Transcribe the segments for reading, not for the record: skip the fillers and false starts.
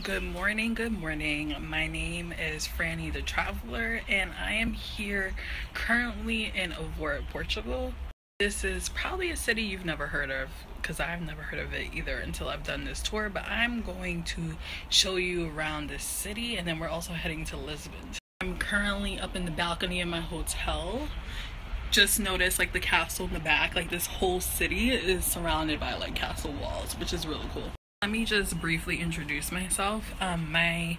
Good morning, good morning. My name is Franny the Traveler, and I am here currently in Ovora, Portugal. This is probably a city you've never heard of, because I've never heard of it either until I've done this tour, but I'm going to show you around this city, and then we're also heading to Lisbon. I'm currently up in the balcony of my hotel. Just noticed like the castle in the back, like this whole city is surrounded by like castle walls, which is really cool. Let me just briefly introduce myself. My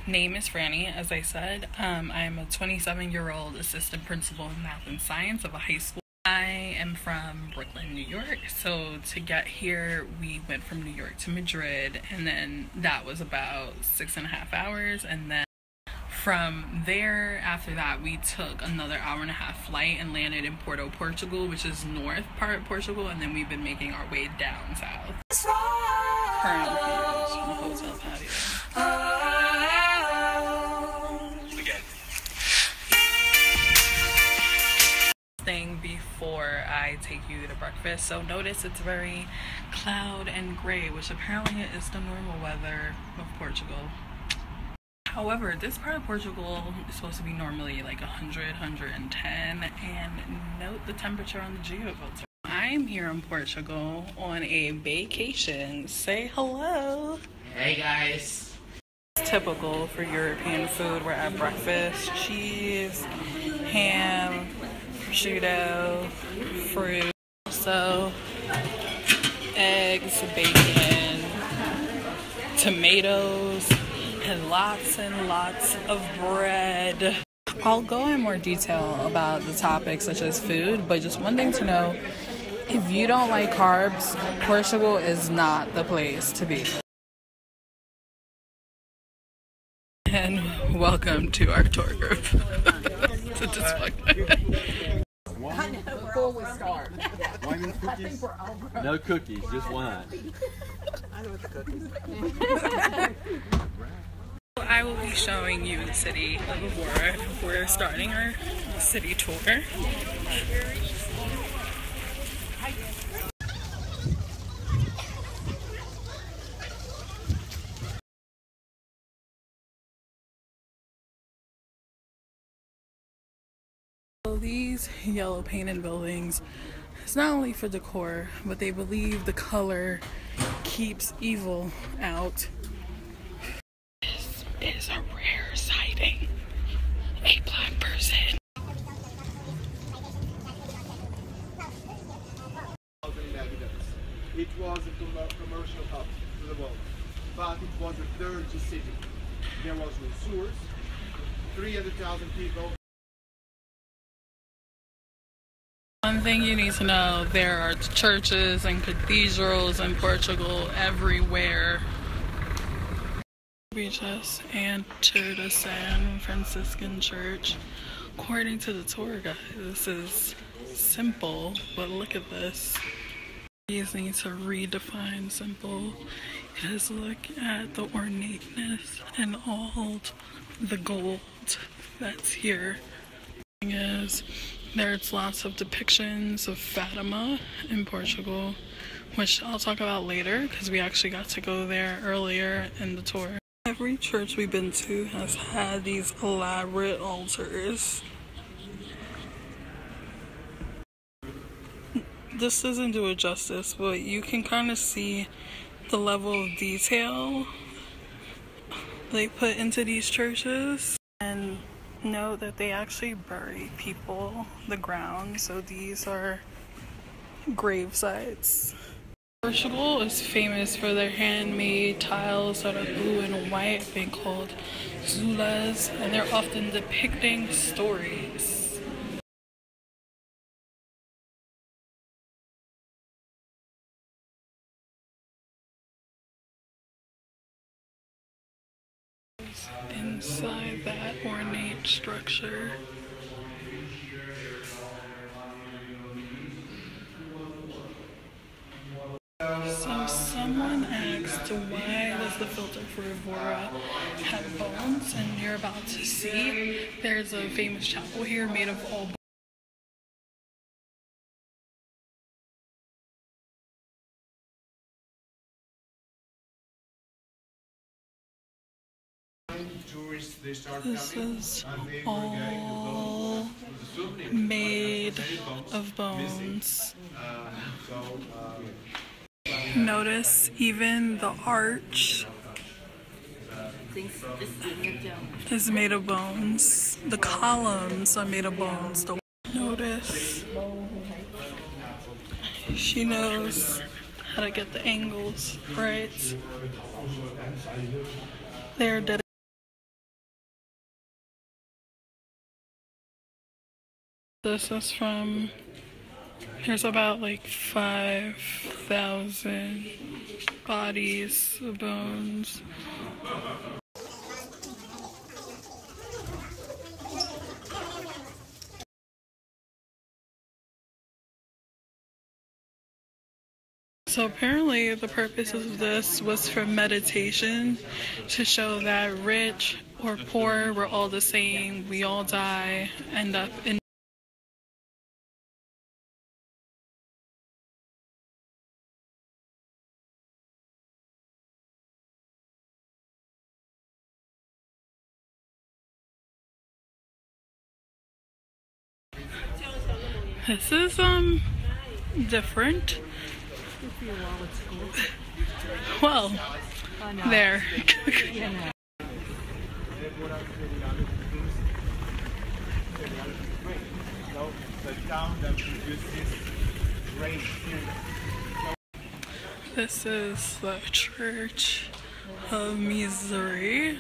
name is Franny, as I said. I'm a 27-year-old assistant principal in math and science of a high school. I am from Brooklyn, New York. So to get here, we went from New York to Madrid, and then that was about 6.5 hours. And then from there, after that, we took another hour-and-a-half flight and landed in Porto, Portugal, which is north part of Portugal, and then we've been making our way down south. Current views from the hotel patio. Again. Thing before I take you to breakfast. So notice it's very cloud and gray, which apparently is the normal weather of Portugal. However, this part of Portugal is supposed to be normally like 100, 110, and note the temperature on the geofilter. I'm here in Portugal on a vacation. Say hello. Hey guys. It's typical for European food. We're at breakfast. Cheese, ham, prosciutto, fruit, so eggs, bacon, tomatoes, and lots of bread. I'll go in more detail about the topics such as food, but just one thing to know, if you don't like carbs, Portugal is not the place to be. And welcome to our tour group. Before we start. Wine and cookies? No cookies, just wine. I know what the cookies. I will be showing you the city of Ovora. We're starting our city tour. So these yellow painted buildings, it's not only for decor, but they believe the color keeps evil out. This is a rare sighting. A black person. It was a commercial hub to the world, but it was a dirty city. There was no sewers, 300,000 people. One thing you need to know, there are churches and cathedrals in Portugal everywhere. We just entered a San Franciscan church. According to the tour guide, this is simple, but look at this. You just need to redefine simple. Just look at the ornateness and all the gold that's here. The thing is, there's lots of depictions of Fatima in Portugal, which I'll talk about later because we actually got to go there earlier in the tour. Every church we've been to has had these elaborate altars. This doesn't do it justice, but you can kind of see the level of detail they put into these churches. And note that they actually bury people the ground, so these are grave sites. Portugal is famous for their handmade tiles that are blue and white, being called zulas, and they're often depicting stories. Inside that ornate structure. So someone asked, why does the filter for Ovora have bones? And you're about to see there's a famous chapel here made of all time tourists they start This coming, is and they were all getting the bones. The souvenir. made Many bones of missing. bones. So Notice even the arch is made of bones. The columns are made of bones. Notice she knows how to get the angles right. They're dedicated. This is from, here's about like 5,000 bodies of bones. So apparently the purpose of this was for meditation, to show that rich or poor, we're all the same, we all die, end up in. This is different. Well, there. This is the Church of Missouri.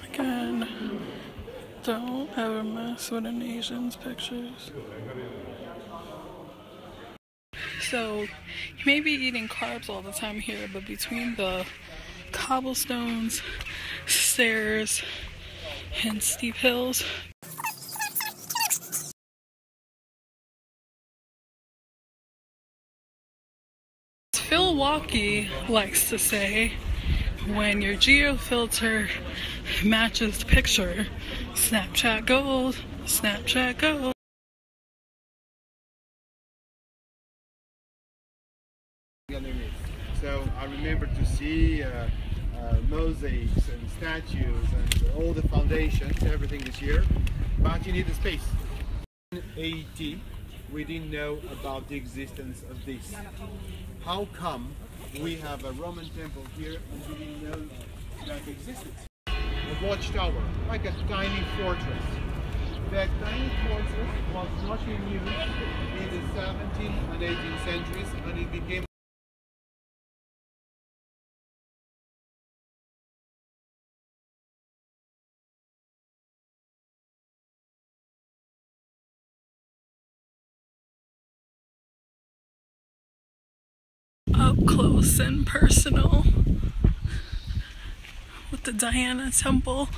Again, don't ever mess with an Asian's pictures. So, you may be eating carbs all the time here, but between the cobblestones, stairs, and steep hills, Phil Walkie likes to say, when your geofilter matches the picture, Snapchat gold, Snapchat gold. So I remember to see mosaics and statues and all the foundations, everything is here, but you need the space. In AET, we didn't know about the existence of this. How come we have a Roman temple here and we didn't know that existed? A watchtower, like a tiny fortress. That tiny fortress was not in use in the 17th and 18th centuries, and it became up close and personal with the Diana Temple.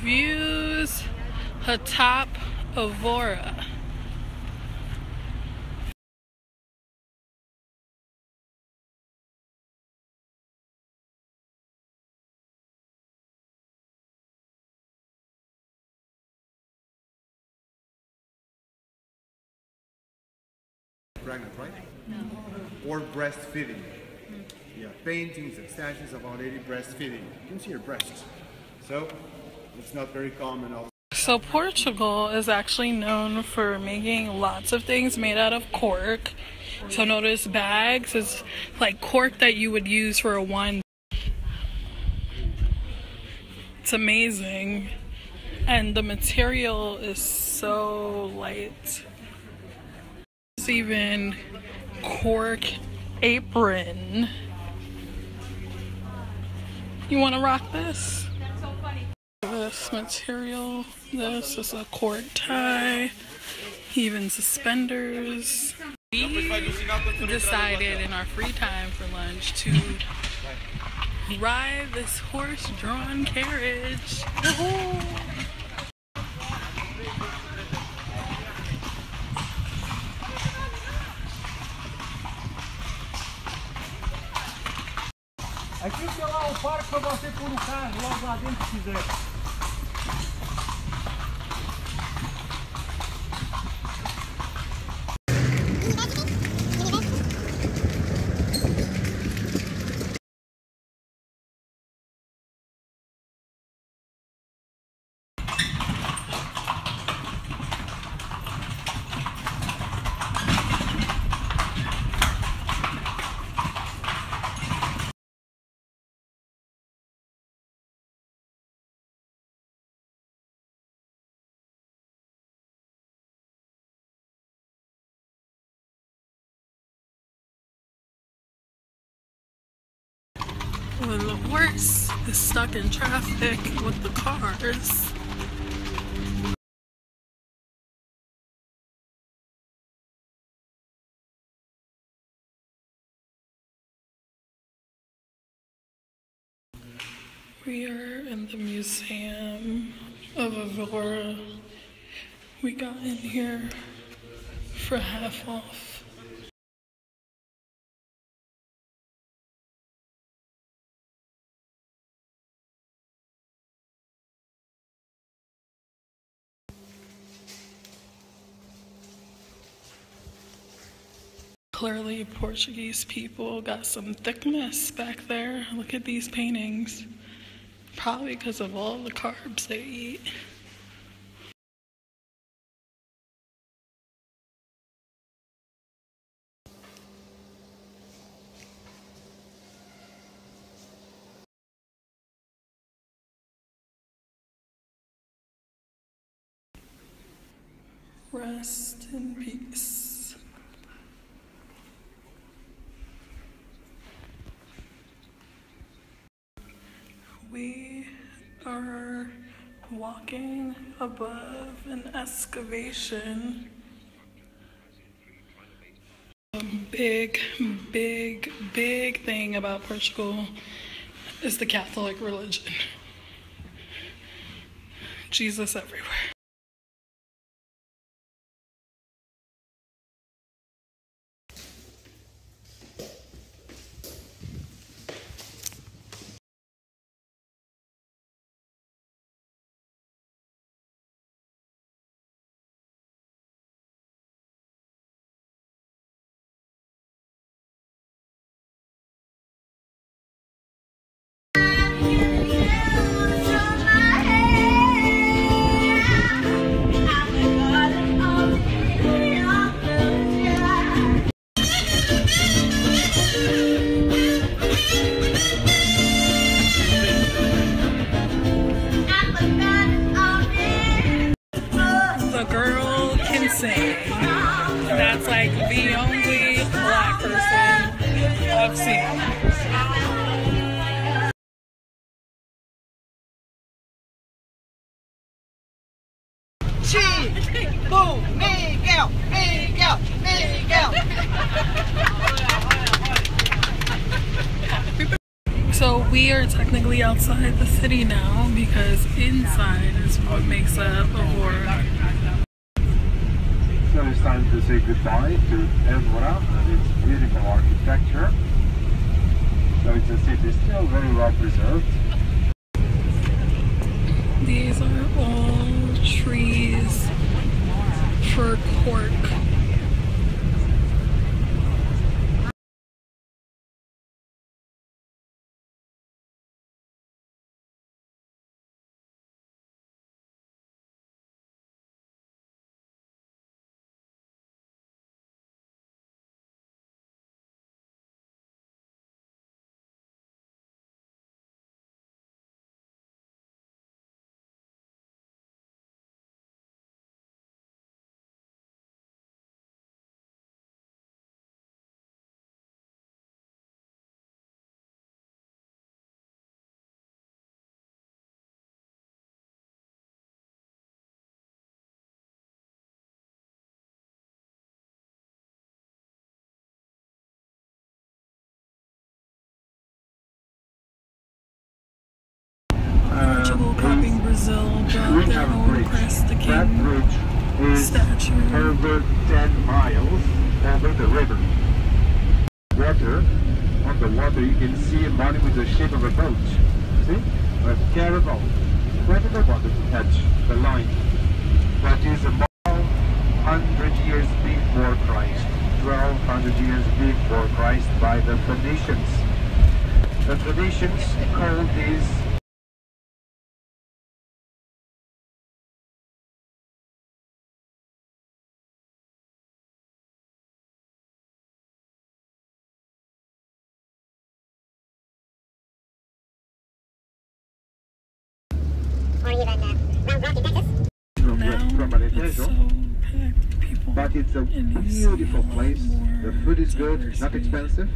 Views atop Avora. pregnant, right? No. Or breastfeeding. Yeah, paintings and statues of Our Lady breastfeeding. You can see her breasts. So, it's not very common. So Portugal is actually known for making lots of things made out of cork. So notice bags is like cork that you would use for a wine. It's amazing. And the material is so light. It's even cork apron. You want to rock this? That's so funny. This material, this is a cork tie. even suspenders. We decided in our free time for lunch to ride this horse-drawn carriage. Aqui tem lá um parque para você pôr o carro logo lá dentro se quiser. When the horse is stuck in traffic with the cars. We are in the Museum of Aurora. We got in here for half off. Clearly, Portuguese people got some thickness back there. Look at these paintings. Probably because of all the carbs they eat. Rest in peace. We are walking above an excavation. A big, big, big thing about Portugal is the Catholic religion. Jesus everywhere. The girl can sing. That's like the only black person I've seen. Miguel, Miguel, Miguel. So we are technically outside the city now because inside is what makes up Aurora. So it's time to say goodbye to Aurora and its beautiful architecture. So it's a city still very well preserved. These are all trees for cork. Press the That king bridge is statue. over 10 miles over the river. Water, on the water you can see a body with the shape of a boat. See? A caravel. Where did they want to catch the line? That is about 100 years before Christ. 1200 years before Christ by the Phoenicians. The Phoenicians called these from It's so packed, people. but it's a And you see beautiful a lot place. more The food is good, not diversity. expensive.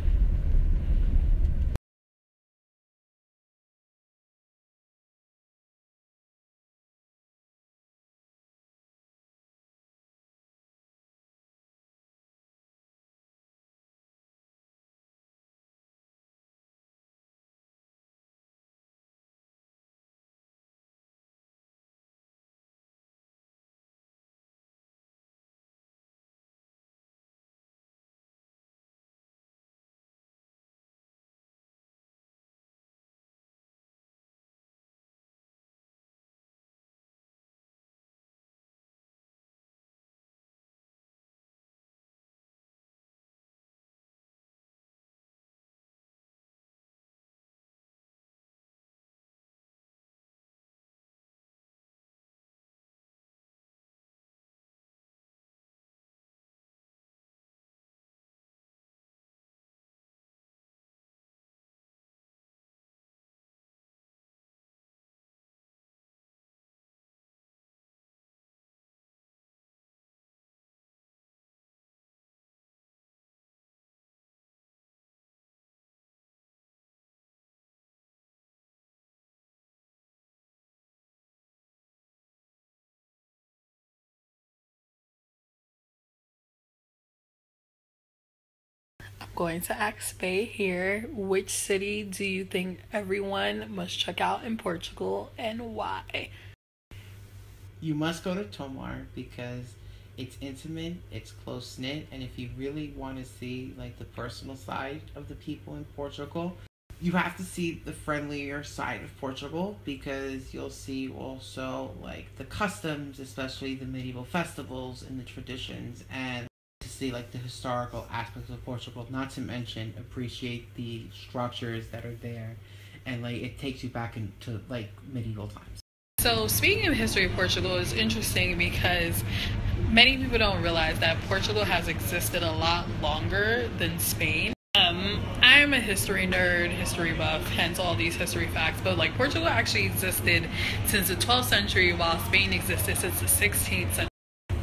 Going to ask Faye here, which city do you think everyone must check out in Portugal and why? You must go to Tomar because it's intimate, it's close knit, and if you really want to see like the personal side of the people in Portugal, you have to see the friendlier side of Portugal because you'll see also like the customs, especially the medieval festivals and the traditions, and to see like the historical aspects of Portugal, not to mention appreciate the structures that are there, and like it takes you back into like medieval times. So speaking of history of Portugal is interesting because many people don't realize that Portugal has existed a lot longer than Spain. I'm a history nerd, history buff, hence all these history facts, but like Portugal actually existed since the 12th century while Spain existed since the 16th century.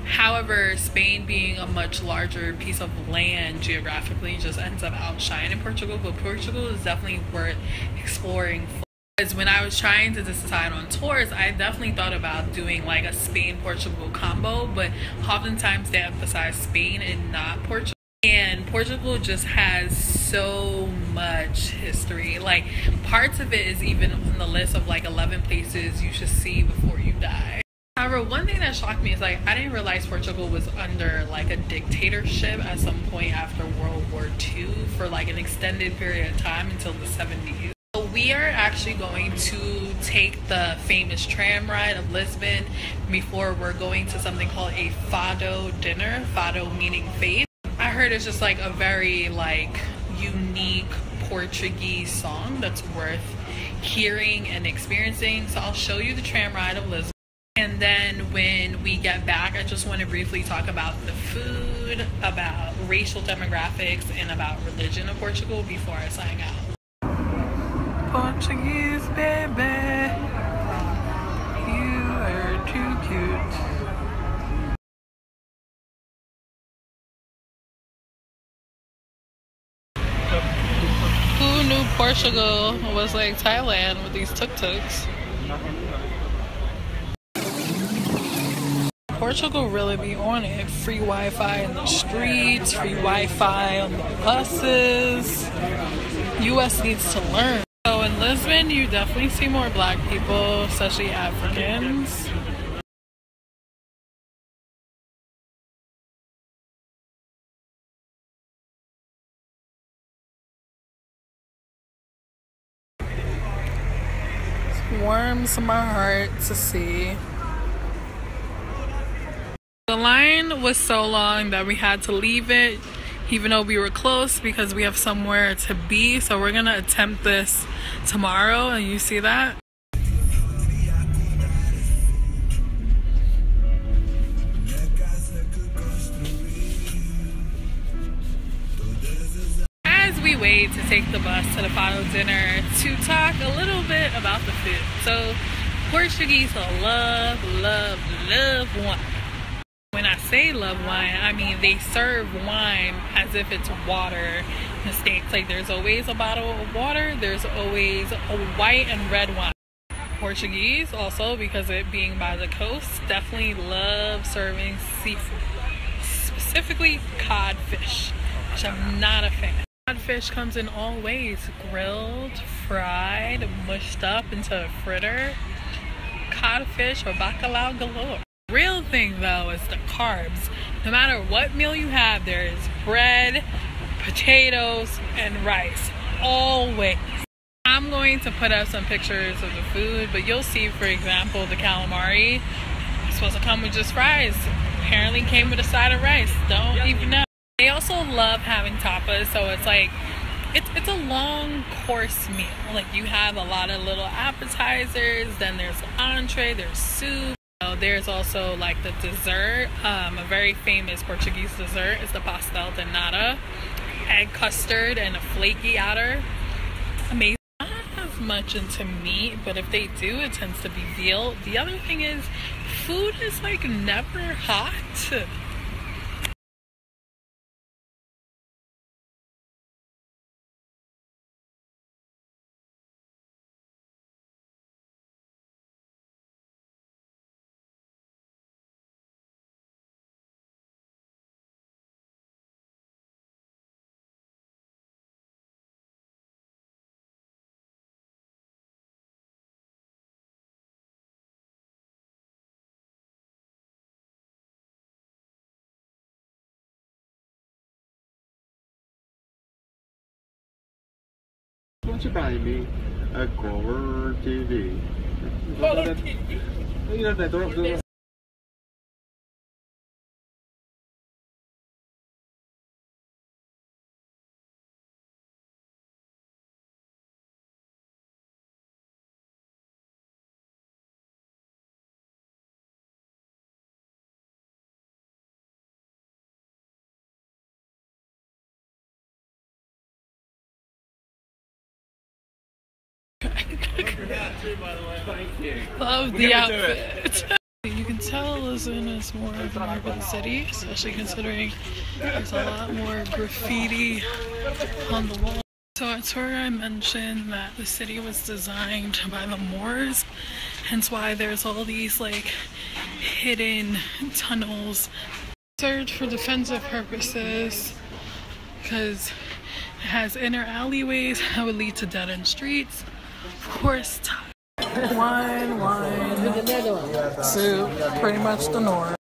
However, Spain being a much larger piece of land geographically just ends up outshining Portugal, but Portugal is definitely worth exploring. Because when I was trying to decide on tours, I definitely thought about doing like a Spain-Portugal combo, but oftentimes they emphasize Spain and not Portugal. And Portugal just has so much history. Like parts of it is even on the list of like 11 places you should see before you die. However, one thing that shocked me is like I didn't realize Portugal was under like a dictatorship at some point after World War II for like an extended period of time until the 70s. So we are actually going to take the famous tram ride of Lisbon before we're going to something called a fado dinner. Fado meaning faith. I heard it's just like a very like unique Portuguese song that's worth hearing and experiencing. So I'll show you the tram ride of Lisbon. And then when we get back, I just want to briefly talk about the food, about racial demographics, and about religion of Portugal before I sign out. Portuguese baby, you are too cute. Who knew Portugal was like Thailand with these tuk-tuks? Portugal really be on it. Free Wi-Fi in the streets, free Wi-Fi on the buses. US needs to learn. So in Lisbon, you definitely see more black people, especially Africans. warms my heart to see. The line was so long that we had to leave it, even though we were close, because we have somewhere to be. So we're gonna attempt this tomorrow, and you see that? As we wait to take the bus to the final dinner, to talk a little bit about the food. So Portuguese love wine. When I say love wine, I mean they serve wine as if it's water in the States. Like, there's always a bottle of water, there's always a white and red wine. Portuguese also, because it being by the coast, definitely love serving seafood, specifically codfish, which I'm not a fan. Codfish comes in all ways: grilled, fried, mushed up into a fritter. Codfish or bacalhau galore. Real thing though is the carbs. No matter what meal you have, there is bread, potatoes, and rice. Always. I'm going to put up some pictures of the food, but you'll see, for example, the calamari. It's supposed to come with just fries. Apparently came with a side of rice. Don't even know. They also love having tapas, so it's like it's a long course meal. Like, you have a lot of little appetizers, then there's the entree, there's soup. There's also like the dessert. A very famous Portuguese dessert is the pastel de nata, egg custard and a flaky outer. Amazing. I don't have much into meat, but if they do, it tends to be veal. The other thing is, food is like never hot. Won't you buy me a Takeover TV? You know that don't. Love the outfit. You can tell Lisbon is more of an urban city, especially considering there's a lot more graffiti on the wall. So it's where I mentioned that the city was designed by the Moors, hence why there's all these like hidden tunnels served for defensive purposes, because it has inner alleyways that would lead to dead-end streets. Of course, wine, soup, pretty much the norm.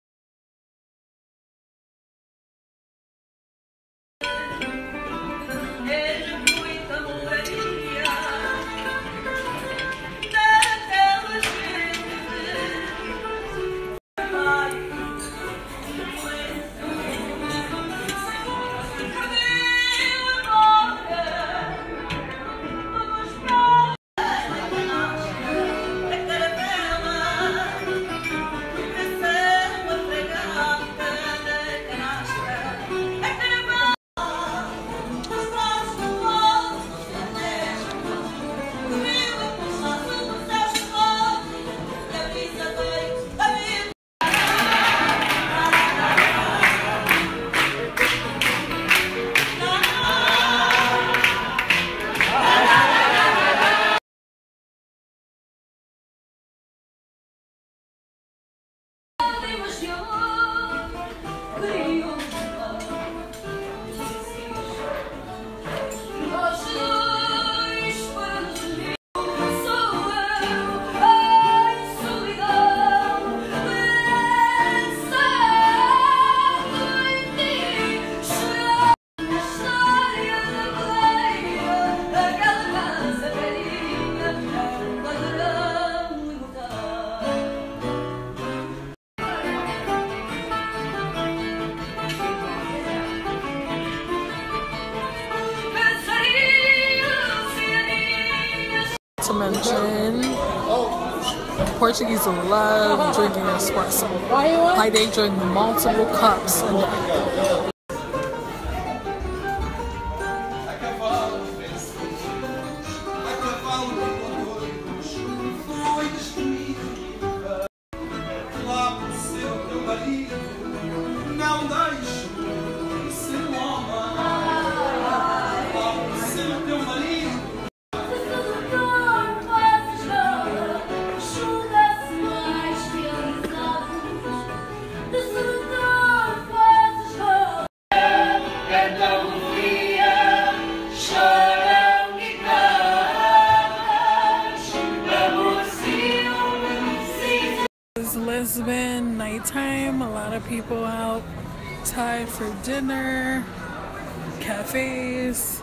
Portuguese love drinking espresso. Like they drink multiple cups a day. Lisbon nighttime, a lot of people outside for dinner, cafes.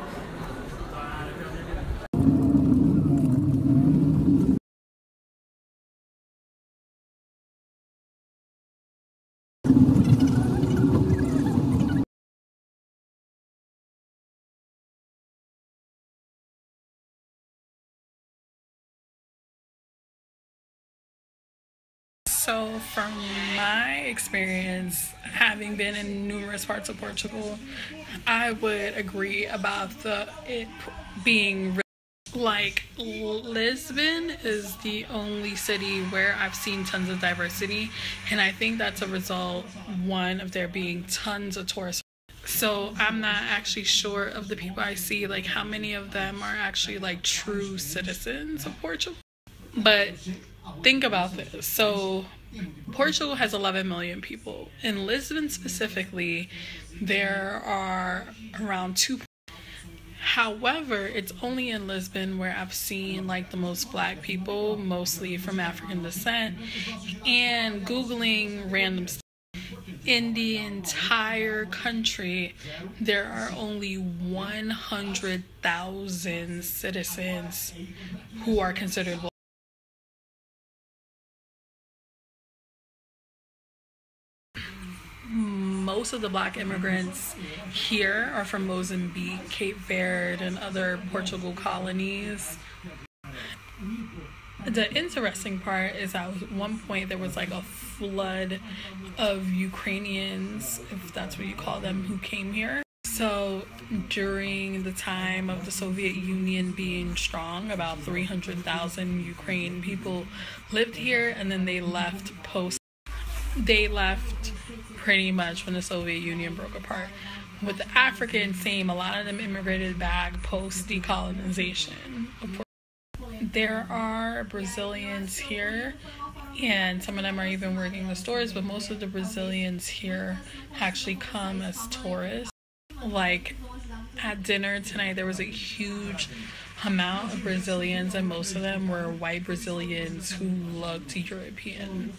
So from my experience, having been in numerous parts of Portugal, I would agree about it being like Lisbon is the only city where I've seen tons of diversity, and I think that's a result, one, of there being tons of tourists. So I'm not actually sure of the people I see, like how many of them are actually like true citizens of Portugal. But think about this. So Portugal has 11 million people. In Lisbon specifically, there are around 2. However, it's only in Lisbon where I've seen like the most black people, mostly from African descent, and Googling random stuff. In the entire country, there are only 100,000 citizens who are considered black. Most of the black immigrants here are from Mozambique, Cape Verde, and other Portugal colonies. The interesting part is that at one point there was like a flood of Ukrainians, if that's what you call them, who came here. So during the time of the Soviet Union being strong, about 300,000 Ukrainian people lived here, and then they left pretty much when the Soviet Union broke apart. With the Africans, same, a lot of them immigrated back post decolonization. There are Brazilians here, and some of them are even working the stores, but most of the Brazilians here actually come as tourists. Like at dinner tonight, there was a huge amount of Brazilians, and most of them were white Brazilians who looked European.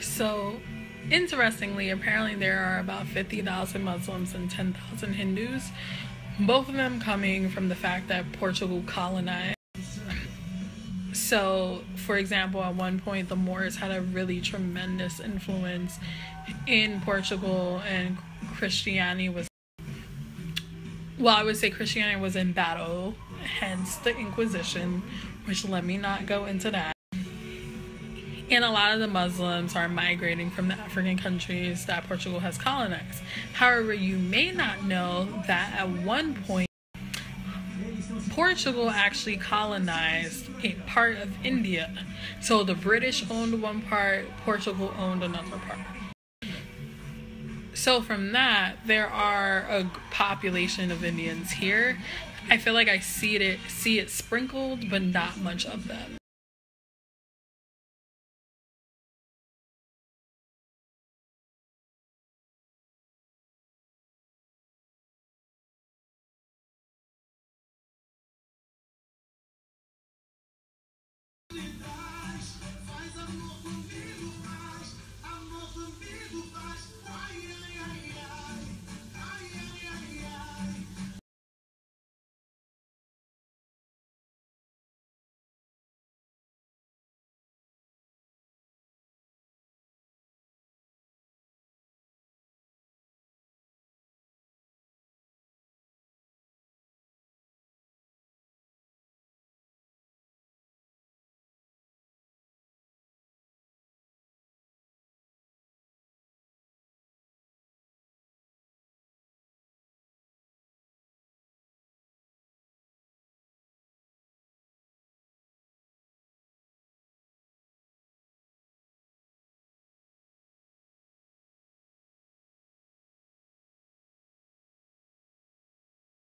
So, interestingly, apparently there are about 50,000 Muslims and 10,000 Hindus, both of them coming from the fact that Portugal colonized. So, for example, at one point the Moors had a really tremendous influence in Portugal, and Christianity was, well, I would say Christianity was in battle, hence the Inquisition, which let me not go into that. And a lot of the Muslims are migrating from the African countries that Portugal has colonized. However, you may not know that at one point, Portugal actually colonized a part of India. So the British owned one part, Portugal owned another part. So from that, there are a population of Indians here. I feel like I see it sprinkled, but not much of them.